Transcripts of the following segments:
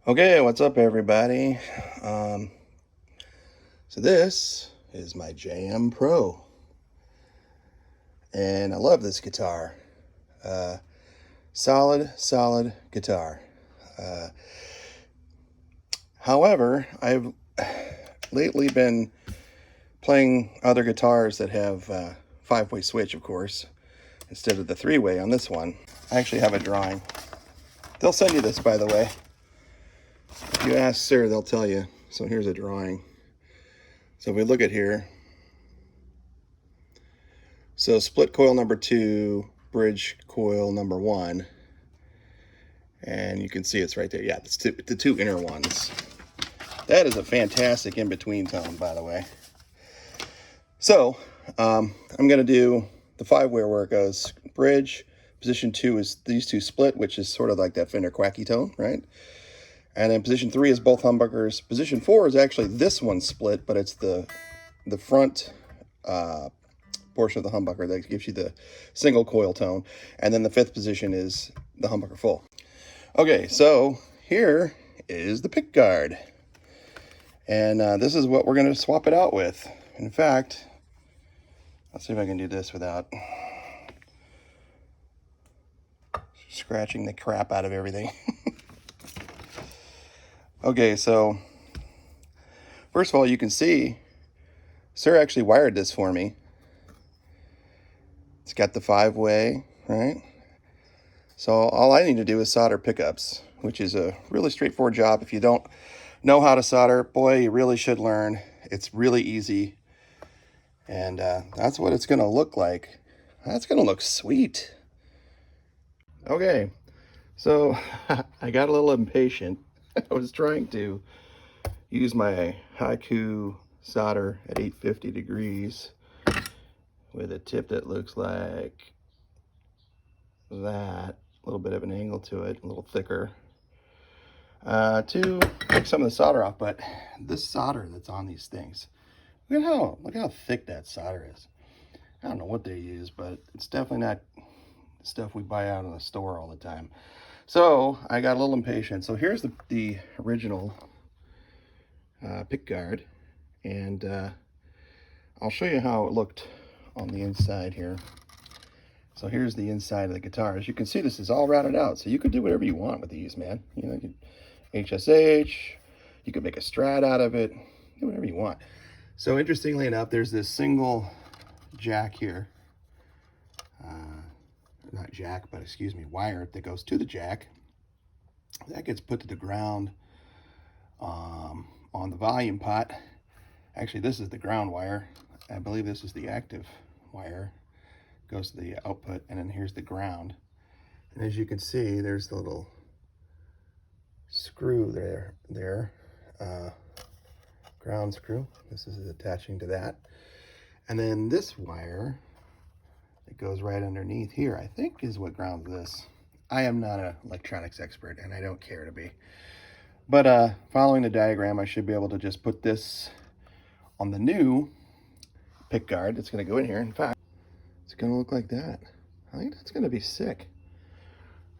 Okay, what's up, everybody? Um, so this is my JM Pro, and I love this guitar. Uh, solid guitar. Uh, However, I've lately been playing other guitars that have five-way switch, of course, instead of the three-way on this one. I actually have a drawing. They'll send you this, by the way. If you ask Sir, they'll tell you. So here's a drawing. So if we look at here, so split coil number 2, bridge coil number 1, and you can see it's right there. Yeah, it's the two inner ones. That is a fantastic in-between tone, by the way. So I'm going to do the five-way where it goes bridge. Position 2 is these two split, which is sort of like that Fender Quacky tone, right? And then position 3 is both humbuckers. Position 4 is actually this one split, but it's the front portion of the humbucker that gives you the single coil tone. And then the fifth position is the humbucker full. Okay, so here is the pickguard. And this is what we're going to swap it out with. In fact, let's see if I can do this without scratching the crap out of everything. Okay, so first of all, you can see Sir actually wired this for me. It's got the five-way, right? So all I need to do is solder pickups, which is a really straightforward job. If you don't know how to solder, boy, you really should learn. It's really easy. And that's what it's going to look like. That's going to look sweet. Okay, so I got a little impatient. I was trying to use my Haiku solder at 850 degrees with a tip that looks like that, a little bit of an angle to it, a little thicker, to take some of the solder off. But this solder that's on these things, look how thick that solder is. I don't know what they use, but it's definitely not stuff we buy out in the store all the time. So I got a little impatient. So here's the original pickguard, and I'll show you how it looked on the inside here. So here's the inside of the guitar. As you can see, this is all routed out, so you could do whatever you want with these, man. You know, you could HSH, you could make a Strat out of it, do whatever you want. So interestingly enough, there's this single jack here, not jack, but excuse me, wire that goes to the jack. That gets put to the ground on the volume pot. Actually, this is the ground wire. I believe this is the active wire. Goes to the output, and then here's the ground. And as you can see, there's the little screw there, ground screw. This is attaching to that. And then this wire that goes right underneath here, I think is what grounds this. I am not an electronics expert, and I don't care to be. But following the diagram, I should be able to just put this on the new pickguard that's going to go in here. In fact, it's going to look like that. I think that's going to be sick.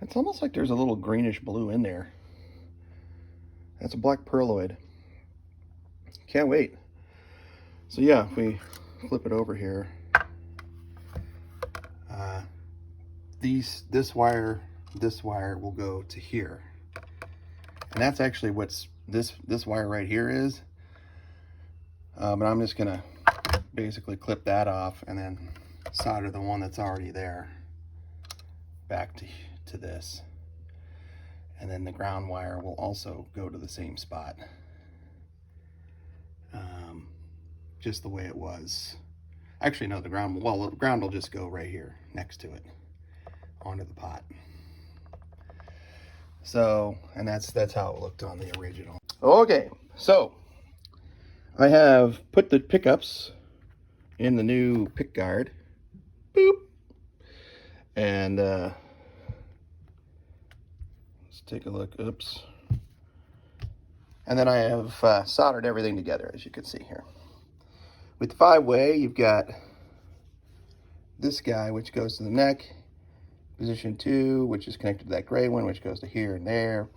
It's almost like there's a little greenish blue in there. That's a black perloid. Can't wait. So yeah, if we flip it over here, this wire will go to here, and that's actually what's this wire right here is. But I'm just gonna basically clip that off and then solder the one that's already there back to this, and then the ground wire will also go to the same spot, just the way it was. Actually, no, the ground will just go right here next to it onto the pot. So, and that's how it looked on the original. Okay, so I have put the pickups in the new pickguard. Boop. And let's take a look. Oops. And then I have soldered everything together, as you can see here. With the five-way, you've got this guy, which goes to the neck. Position 2, which is connected to that gray one, which goes to here and there.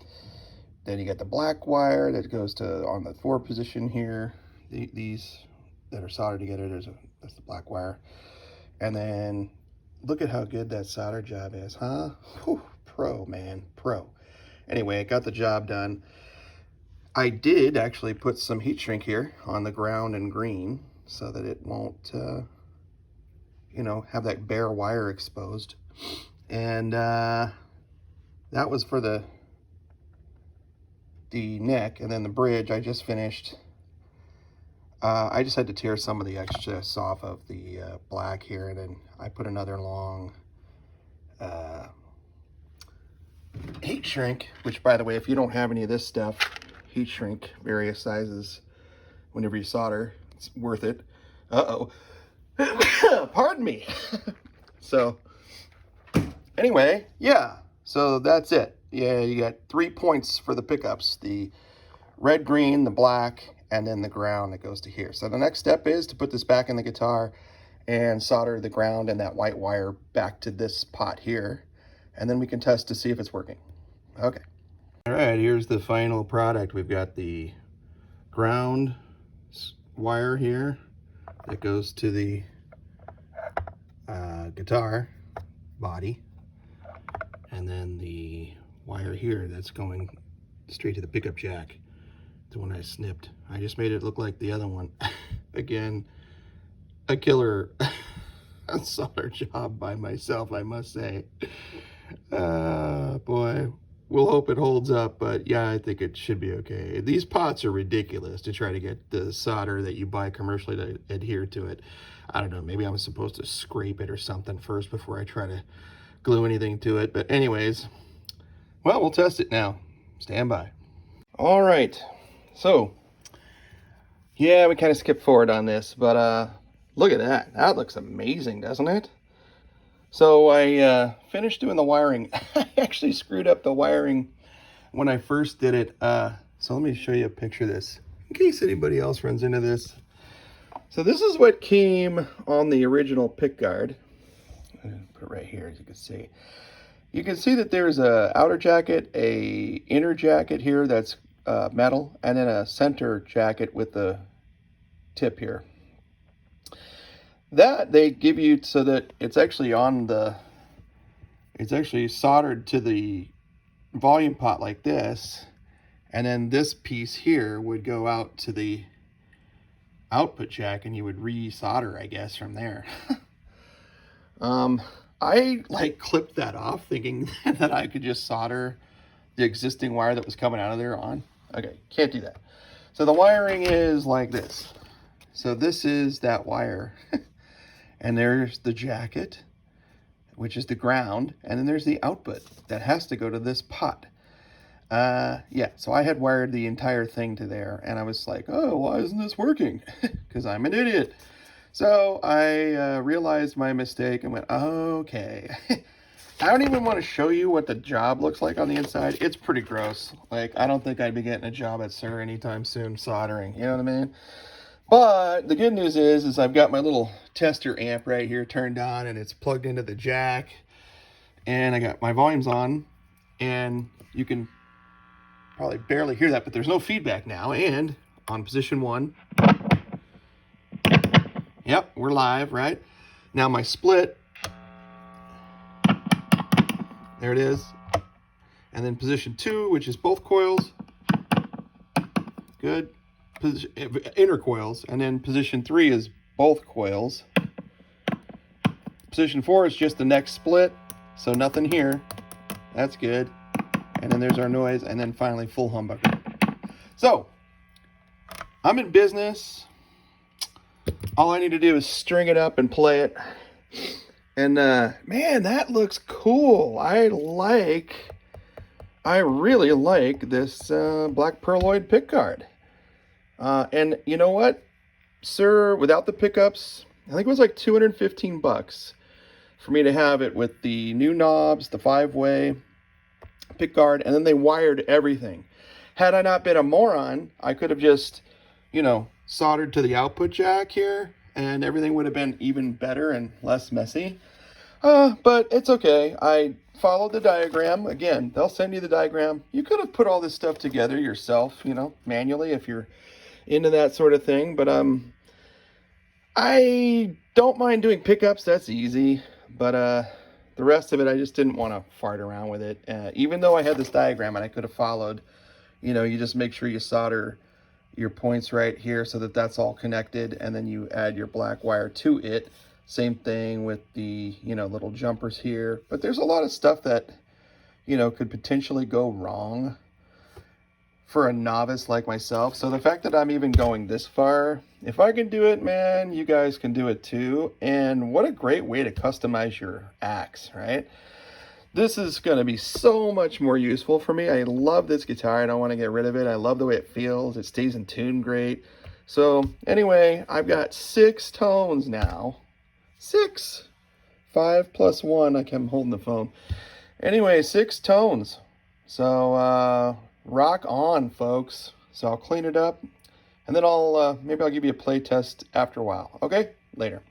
Then you got the black wire that goes to on the 4 position here. These that are soldered together, that's the black wire. And then look at how good that solder job is, huh? Whew, pro, man, pro. Anyway, I got the job done. I did actually put some heat shrink here on the ground and green so that it won't, you know, have that bare wire exposed. And that was for the neck. And then the bridge I just finished. I just had to tear some of the excess off of the black here, and then I put another long heat shrink, which, by the way, if you don't have any of this stuff, heat shrink, various sizes, whenever you solder, it's worth it. Uh-oh. Pardon me. So, anyway, yeah, so that's it. Yeah, you got 3 points for the pickups, the red, green, the black, and then the ground that goes to here. So the next step is to put this back in the guitar and solder the ground and that white wire back to this pot here. And then we can test to see if it's working. Okay. All right, here's the final product. We've got the ground wire here that goes to the guitar body. And then the wire here that's going straight to the pickup jack, the one I snipped. I just made it look like the other one. Again, a killer solder job by myself, I must say. Boy, we'll hope it holds up, but yeah, I think it should be okay. These pots are ridiculous to try to get the solder that you buy commercially to adhere to it. I don't know, maybe I'm supposed to scrape it or something first before I try to glue anything to it. But anyways, well, we'll test it now. Stand by. All right, so yeah, we kind of skipped forward on this, but look at that. That looks amazing, doesn't it? So I finished doing the wiring. I actually screwed up the wiring when I first did it. So let me show you a picture of this in case anybody else runs into this. So this is what came on the original pickguard. Put it right here, as you can see. You can see that there's a outer jacket, a inner jacket here that's metal, and then a center jacket with the tip here. That they give you so that it's actually on the, it's actually soldered to the volume pot like this, and then this piece here would go out to the output jack, and you would re-solder, I guess, from there. I like clipped that off thinking that I could just solder the existing wire that was coming out of there on. Okay, can't do that. So the wiring is like this. So this is that wire. And there's the jacket, which is the ground, and then there's the output that has to go to this pot. Yeah, so I had wired the entire thing to there, and I was like, oh, why isn't this working? Because I'm an idiot. So I realized my mistake and went, okay. I don't even want to show you what the job looks like on the inside. It's pretty gross. Like, I don't think I'd be getting a job at Suhr anytime soon soldering, you know what I mean? But the good news is I've got my little tester amp right here turned on, and it's plugged into the jack, and I got my volumes on, and you can probably barely hear that, but there's no feedback now. And on position 1, yep, we're live, right? Now my split, there it is. And then position 2, which is both coils, good. Inner coils, and then position 3 is both coils. Position 4 is just the neck split, so nothing here. That's good. And then there's our noise, and then finally full humbucker. So I'm in business. All I need to do is string it up and play it. And man, that looks cool. I really like this black perloid pickguard. And you know what, Suhr, without the pickups, I think it was like 215 bucks for me to have it with the new knobs, the 5-way pickguard, and then they wired everything. Had I not been a moron, I could have just, you know, soldered to the output jack here, and everything would have been even better and less messy. But it's okay. I followed the diagram. Again, they'll send you the diagram. You could have put all this stuff together yourself, you know, manually if you're into that sort of thing. But I don't mind doing pickups. That's easy. But the rest of it, I just didn't want to fart around with it. Even though I had this diagram and I could have followed, you know, you just make sure you solder your points right here so that that's all connected, and then you add your black wire to it. Same thing with the, you know, little jumpers here. But there's a lot of stuff that, you know, could potentially go wrong for a novice like myself. So the fact that I'm even going this far, if I can do it, man, you guys can do it too. And what a great way to customize your axe, right? This is going to be so much more useful for me. I love this guitar. I don't want to get rid of it. I love the way it feels. It stays in tune great. So anyway, I've got 6 tones now. 6. 5 plus 1. I'm holding the phone. Anyway, 6 tones. So rock on, folks. So I'll clean it up, and then maybe I'll give you a play test after a while. Okay? Later.